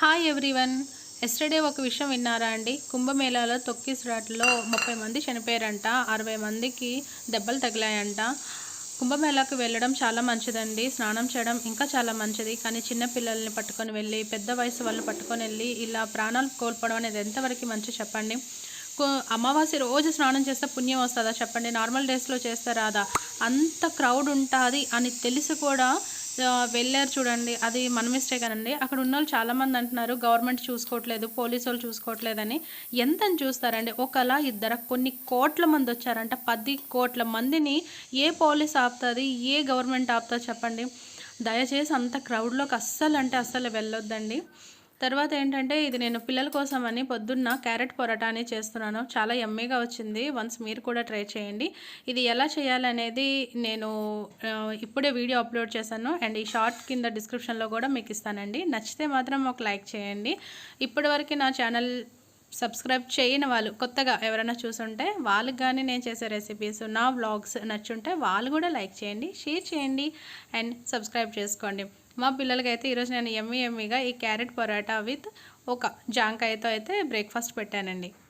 Hi everyone. Yesterday ఒక విషయం విన్నారా అండి? కుంభమేళాలో తొక్కిసలాటలో 30 మంది చనిపోయారంట, 60 మందికి దెబ్బలు తగిలాయంట. కుంభమేళాకు వెళ్ళడం చాలా మంచిదండి, స్నానం చేయడం ఇంకా చాలా మంచిది. కానీ చిన్న పిల్లల్ని పట్టుకొని వెళ్ళి, పెద్ద వయసు వాళ్ళు పట్టుకొని వెళ్ళి ఇలా ప్రాణాలు కోల్పోవడం అనేది ఎంతవరకు మంచి చెప్పండి? అమావాస్య రోజు స్నానం చేస్తే పుణ్యం వస్తుందా చెప్పండి? నార్మల్ డేస్లో చేస్తే రాదా? అంత క్రౌడ్ ఉంటుంది అని తెలిసి కూడా వెళ్ళారు చూడండి. అది మన మిస్టేకేనండి. అక్కడ ఉన్నోళ్ళు చాలామంది అంటున్నారు గవర్నమెంట్ చూసుకోవట్లేదు, పోలీసు వాళ్ళు చూసుకోవట్లేదని. ఎంతని చూస్తారండి? ఒకలా ఇద్దర కొన్ని కోట్ల మంది వచ్చారంట. 10 కోట్ల మందిని ఏ పోలీస్ ఆపుతుంది, ఏ గవర్నమెంట్ ఆపుతుంది చెప్పండి? దయచేసి అంత క్రౌడ్లోకి అస్సలు వెళ్ళొద్దండి. తర్వాత ఏంటంటే, ఇది నేను పిల్లల కోసమని పొద్దున్న క్యారెట్ పొరాటా అని చేస్తున్నాను. చాలా యమ్మీగా వచ్చింది. వన్స్ మీరు కూడా ట్రై చేయండి. ఇది ఎలా చేయాలనేది నేను ఇప్పుడే వీడియో అప్లోడ్ చేశాను అండ్ ఈ షార్ట్ కింద డిస్క్రిప్షన్లో కూడా మీకు ఇస్తానండి. నచ్చితే మాత్రం ఒక లైక్ చేయండి. ఇప్పటివరకు నా ఛానల్ సబ్స్క్రైబ్ చేయని వాళ్ళు కొత్తగా ఎవరైనా చూసుంటే వాళ్ళకి కానీ నేను చేసే రెసిపీస్, నా వ్లాగ్స్ నచ్చుంటే వాళ్ళు కూడా లైక్ చేయండి, షేర్ చేయండి అండ్ సబ్స్క్రైబ్ చేసుకోండి. మా పిల్లలకైతే ఈరోజు నేను యమ్మీగా ఈ క్యారెట్ పొరాటా విత్ ఒక జాంకాయతో అయితే బ్రేక్ఫాస్ట్ పెట్టానండి.